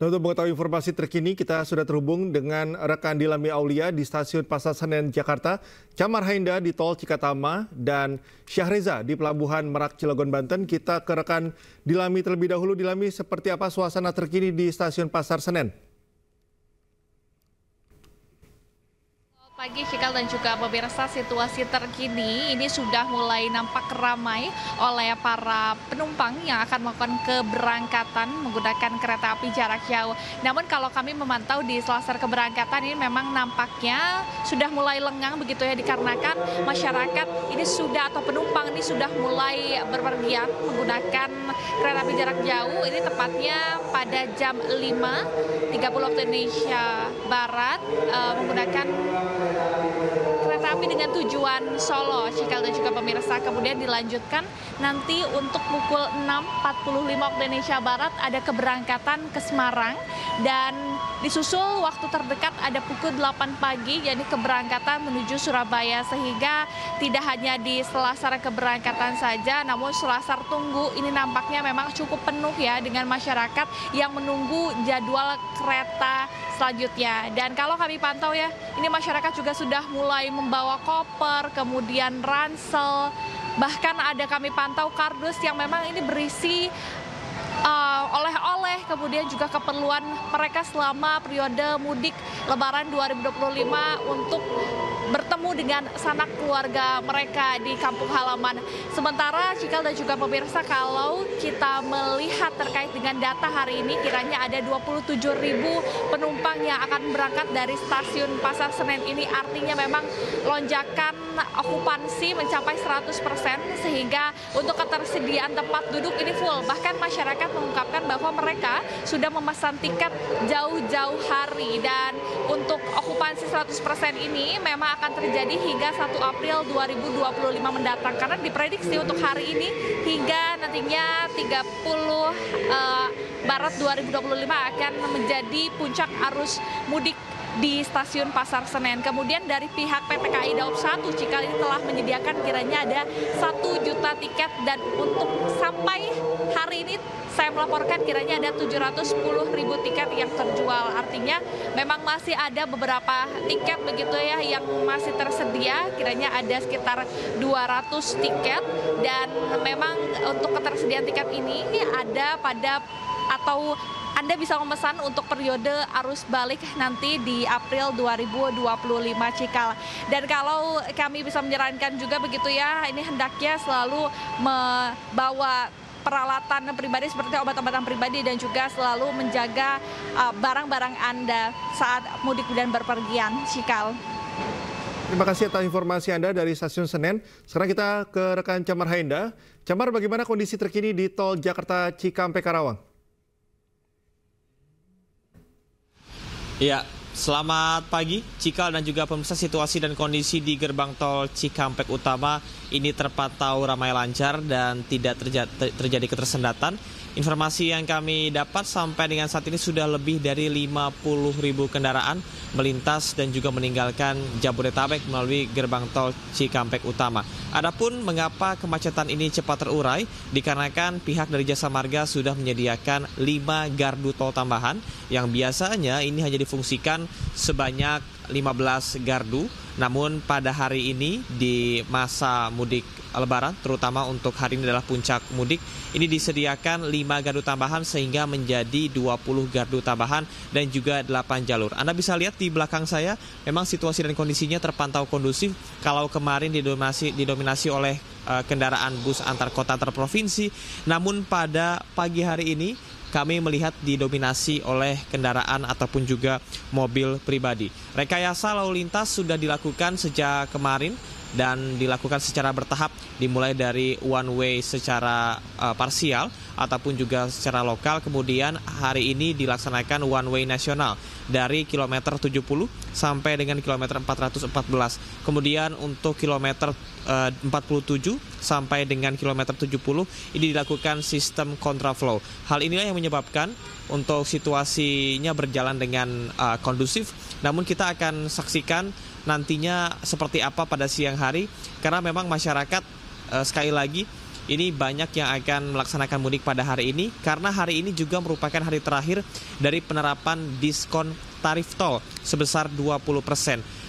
Nah, untuk mengetahui informasi terkini, kita sudah terhubung dengan rekan Dilami Aulia di Stasiun Pasar Senen, Jakarta, Camar Hainda di Tol Cikatama, dan Syahreza di Pelabuhan Merak, Cilegon, Banten. Kita ke rekan Dilami terlebih dahulu. Dilami, seperti apa suasana terkini di Stasiun Pasar Senen? Pagi Cikal dan juga pemirsa, situasi terkini ini sudah mulai nampak ramai oleh para penumpang yang akan melakukan keberangkatan menggunakan kereta api jarak jauh. Namun kalau kami memantau di selasar keberangkatan ini memang nampaknya sudah mulai lengang begitu ya, dikarenakan masyarakat ini sudah atau penumpang ini sudah mulai berpergian menggunakan kereta api jarak jauh. Ini tepatnya pada jam 5.30 waktu Indonesia Barat menggunakan kereta api dengan tujuan Solo, Cikal dan juga pemirsa. Kemudian dilanjutkan nanti untuk pukul 6.45 waktu Indonesia Barat ada keberangkatan ke Semarang, dan disusul waktu terdekat ada pukul 8 pagi yakni keberangkatan menuju Surabaya, sehingga tidak hanya di selasar keberangkatan saja namun selasar tunggu ini nampaknya memang cukup penuh ya dengan masyarakat yang menunggu jadwal kereta selanjutnya. Dan kalau kami pantau ya, ini masyarakat juga sudah mulai membawa koper, kemudian ransel, bahkan ada kami pantau kardus yang memang ini berisi oleh-oleh, kemudian juga keperluan mereka selama periode mudik Lebaran 2025 untuk bertemu dengan sanak keluarga mereka di kampung halaman. Sementara Cikal dan juga pemirsa, kalau kita melihat terkait dengan data hari ini, kiranya ada 27.000 penumpang yang akan berangkat dari stasiun Pasar Senen ini. Artinya memang lonjakan okupansi mencapai 100%, sehingga untuk ketersediaan tempat duduk ini full. Bahkan masyarakat mengungkapkan bahwa mereka sudah memesan tiket jauh-jauh hari, dan untuk okupansi 100% ini memang akan terjadi hingga 1 April 2025 mendatang, karena diprediksi untuk hari ini hingga nantinya 30 Maret 2025 akan menjadi puncak arus mudik di stasiun Pasar Senen. Kemudian dari pihak PT KAI Daob 1 Cikal ini telah menyediakan kiranya ada 1 juta tiket, dan untuk sampai hari ini saya melaporkan kiranya ada 710.000 tiket yang terjual. Artinya memang masih ada beberapa tiket begitu ya yang masih tersedia, kiranya ada sekitar 200 tiket, dan memang untuk ketersediaan tiket ini ada pada atau Anda bisa memesan untuk periode arus balik nanti di April 2025 Cikal. Dan kalau kami bisa menyarankan juga begitu ya, ini hendaknya selalu membawa peralatan pribadi seperti obat-obatan pribadi, dan juga selalu menjaga barang-barang Anda saat mudik dan berpergian, Cikal. Terima kasih atas informasi Anda dari Stasiun Senen. Sekarang kita ke rekan Camar Hainda. Camar, bagaimana kondisi terkini di Tol Jakarta Cikampek Karawang? Ya, selamat pagi Cikal dan juga pemirsa. Situasi dan kondisi di gerbang tol Cikampek Utama ini terpantau ramai lancar dan tidak terjadi ketersendatan. Informasi yang kami dapat sampai dengan saat ini sudah lebih dari 50.000 kendaraan melintas dan juga meninggalkan Jabodetabek melalui gerbang tol Cikampek Utama. Adapun mengapa kemacetan ini cepat terurai, dikarenakan pihak dari Jasa Marga sudah menyediakan 5 gardu tol tambahan yang biasanya ini hanya difungsikan sebanyak 15 gardu. Namun pada hari ini di masa mudik Lebaran, terutama untuk hari ini adalah puncak mudik, ini disediakan 5 gardu tambahan sehingga menjadi 20 gardu tambahan dan juga 8 jalur. Anda bisa lihat di belakang saya, memang situasi dan kondisinya terpantau kondusif. Kalau kemarin didominasi oleh kendaraan bus antar kota antar provinsi, namun pada pagi hari ini kami melihat didominasi oleh kendaraan ataupun juga mobil pribadi. Rekayasa lalu lintas sudah dilakukan sejak kemarin dan dilakukan secara bertahap, dimulai dari one way secara parsial ataupun juga secara lokal. Kemudian hari ini dilaksanakan one way nasional dari kilometer 70 sampai dengan kilometer 414. Kemudian untuk kilometer 47 sampai dengan kilometer 70 ini dilakukan sistem kontraflow. Hal inilah yang menyebabkan untuk situasinya berjalan dengan kondusif. Namun kita akan saksikan nantinya seperti apa pada siang hari, karena memang masyarakat sekali lagi ini banyak yang akan melaksanakan mudik pada hari ini karena hari ini juga merupakan hari terakhir dari penerapan diskon tarif tol sebesar 20%.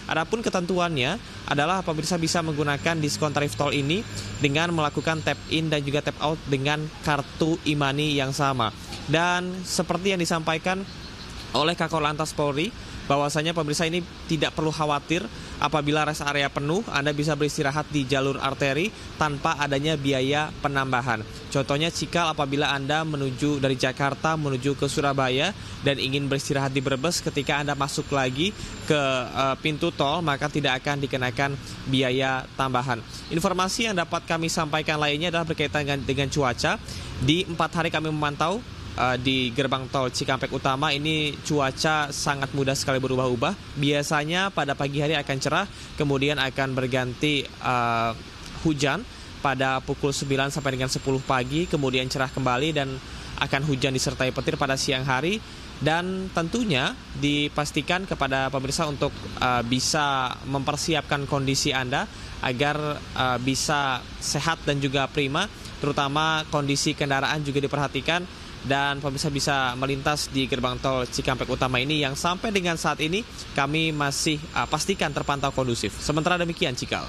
Adapun ketentuannya adalah pemirsa bisa menggunakan diskon tarif tol ini dengan melakukan tap in dan juga tap out dengan kartu e-money yang sama. Dan seperti yang disampaikan oleh Kakor Lantas Polri, bahwasanya pemirsa ini tidak perlu khawatir apabila rest area penuh, Anda bisa beristirahat di jalur arteri tanpa adanya biaya penambahan. Contohnya cikal apabila Anda menuju dari Jakarta menuju ke Surabaya dan ingin beristirahat di Brebes, ketika Anda masuk lagi ke pintu tol maka tidak akan dikenakan biaya tambahan. Informasi yang dapat kami sampaikan lainnya adalah berkaitan dengan cuaca. Di 4 hari kami memantau di gerbang tol Cikampek Utama ini cuaca sangat mudah sekali berubah-ubah. Biasanya pada pagi hari akan cerah, kemudian akan berganti hujan pada pukul 9 sampai dengan 10 pagi, kemudian cerah kembali dan akan hujan disertai petir pada siang hari. Dan tentunya dipastikan kepada pemirsa untuk bisa mempersiapkan kondisi Anda agar bisa sehat dan juga prima, terutama kondisi kendaraan juga diperhatikan. Dan pemirsa bisa melintas di gerbang tol Cikampek Utama ini yang sampai dengan saat ini kami masih pastikan terpantau kondusif. Sementara demikian, Cikal.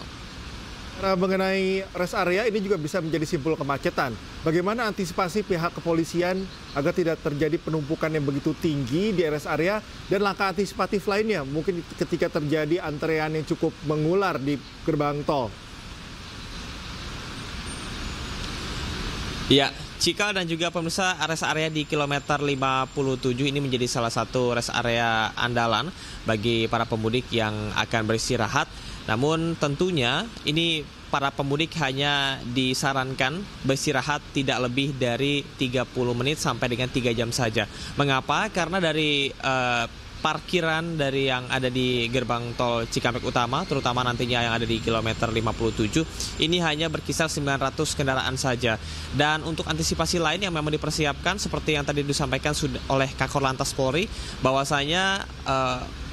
Mengenai rest area ini juga bisa menjadi simpul kemacetan. Bagaimana antisipasi pihak kepolisian agar tidak terjadi penumpukan yang begitu tinggi di rest area dan langkah antisipatif lainnya mungkin ketika terjadi antrean yang cukup mengular di gerbang tol? Ya, Cikal dan juga pemirsa, rest area di kilometer 57 ini menjadi salah satu rest area andalan bagi para pemudik yang akan beristirahat. Namun tentunya ini para pemudik hanya disarankan beristirahat tidak lebih dari 30 menit sampai dengan 3 jam saja. Mengapa? Karena dari parkiran dari yang ada di gerbang tol Cikampek Utama, terutama nantinya yang ada di kilometer 57, ini hanya berkisar 900 kendaraan saja. Dan untuk antisipasi lain yang memang dipersiapkan, seperti yang tadi disampaikan oleh Kakor Lantas Polri, bahwasanya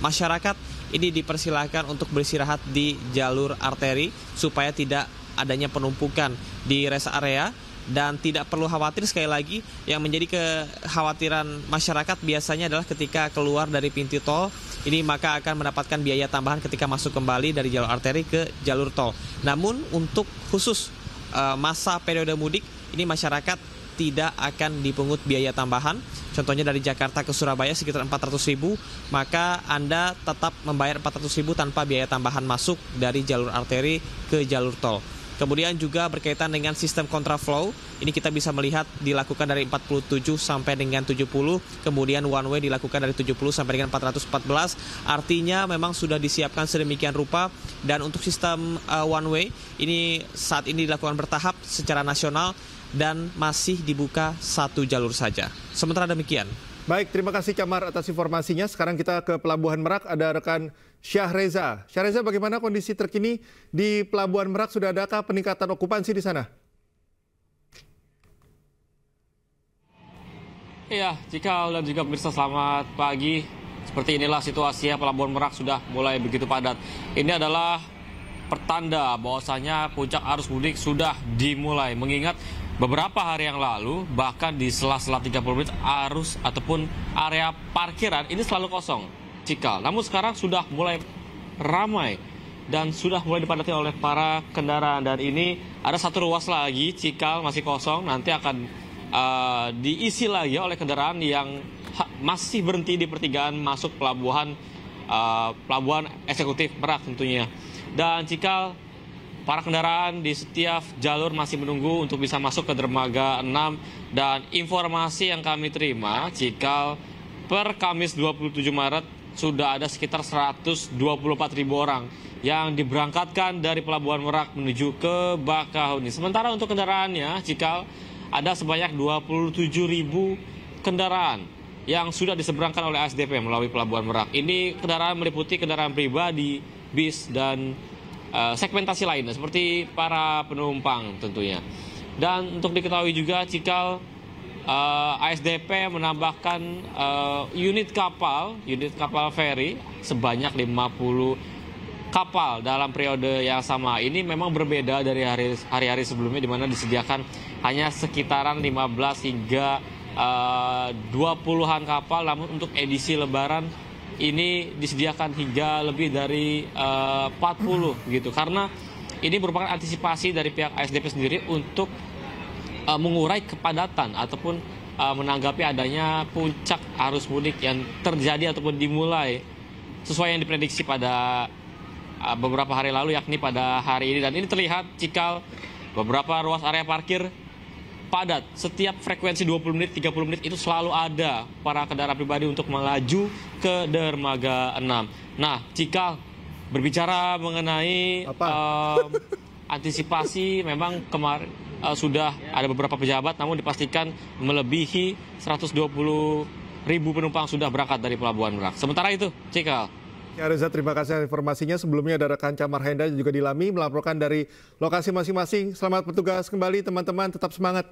masyarakat ini dipersilahkan untuk beristirahat di jalur arteri supaya tidak adanya penumpukan di rest area. Dan tidak perlu khawatir, sekali lagi yang menjadi kekhawatiran masyarakat biasanya adalah ketika keluar dari pintu tol ini maka akan mendapatkan biaya tambahan ketika masuk kembali dari jalur arteri ke jalur tol. Namun untuk khusus masa periode mudik ini masyarakat tidak akan dipungut biaya tambahan. Contohnya dari Jakarta ke Surabaya sekitar 400.000, maka Anda tetap membayar 400.000 tanpa biaya tambahan masuk dari jalur arteri ke jalur tol. Kemudian juga berkaitan dengan sistem kontraflow, ini kita bisa melihat dilakukan dari 47 sampai dengan 70, kemudian one way dilakukan dari 70 sampai dengan 414, artinya memang sudah disiapkan sedemikian rupa. Dan untuk sistem one way, ini saat ini dilakukan bertahap secara nasional dan masih dibuka satu jalur saja. Sementara demikian. Baik, terima kasih Camar atas informasinya. Sekarang kita ke Pelabuhan Merak, ada rekan Syahreza. Syahreza, bagaimana kondisi terkini di Pelabuhan Merak? Sudah adakah peningkatan okupansi di sana? Iya, Cikal dan juga pemirsa, selamat pagi. Seperti inilah situasinya, Pelabuhan Merak sudah mulai begitu padat. Ini adalah pertanda bahwasanya puncak arus mudik sudah dimulai. Mengingat beberapa hari yang lalu, bahkan di sela-sela 30 menit arus ataupun area parkiran ini selalu kosong, Cikal. Namun sekarang sudah mulai ramai dan sudah mulai dipadati oleh para kendaraan. Dan ini ada satu ruas lagi, Cikal, masih kosong. Nanti akan diisi lagi oleh kendaraan yang masih berhenti di pertigaan masuk pelabuhan eksekutif Merak tentunya. Dan Cikal, para kendaraan di setiap jalur masih menunggu untuk bisa masuk ke dermaga 6. Dan informasi yang kami terima, Cikal, per Kamis 27 Maret sudah ada sekitar 124.000 orang yang diberangkatkan dari Pelabuhan Merak menuju ke Bakahuni. Sementara untuk kendaraannya, Cikal, ada sebanyak 27.000 kendaraan yang sudah diseberangkan oleh ASDP melalui Pelabuhan Merak. Ini kendaraan meliputi kendaraan pribadi, bis, dan segmentasi lainnya seperti para penumpang tentunya. Dan untuk diketahui juga, Cikal, ASDP menambahkan unit kapal feri sebanyak 50 kapal dalam periode yang sama ini memang berbeda dari hari-hari sebelumnya, di mana disediakan hanya sekitaran 15 hingga 20-an kapal, namun untuk edisi Lebaran ini disediakan hingga lebih dari 40 gitu, karena ini merupakan antisipasi dari pihak ASDP sendiri untuk mengurai kepadatan ataupun menanggapi adanya puncak arus mudik yang terjadi ataupun dimulai sesuai yang diprediksi pada beberapa hari lalu, yakni pada hari ini. Dan ini terlihat Cikal, beberapa ruas area parkir padat. Setiap frekuensi 20 menit, 30 menit itu selalu ada para kendaraan pribadi untuk melaju ke dermaga 6. Nah, Cikal, berbicara mengenai antisipasi, memang kemarin sudah ada beberapa pejabat, namun dipastikan melebihi 120.000 penumpang sudah berangkat dari Pelabuhan Merak. Sementara itu, Cikal. Ya Reza, terima kasih informasinya. Sebelumnya ada rekan Camar Hainda juga di Lami melaporkan dari lokasi masing-masing. Selamat bertugas kembali teman-teman, tetap semangat.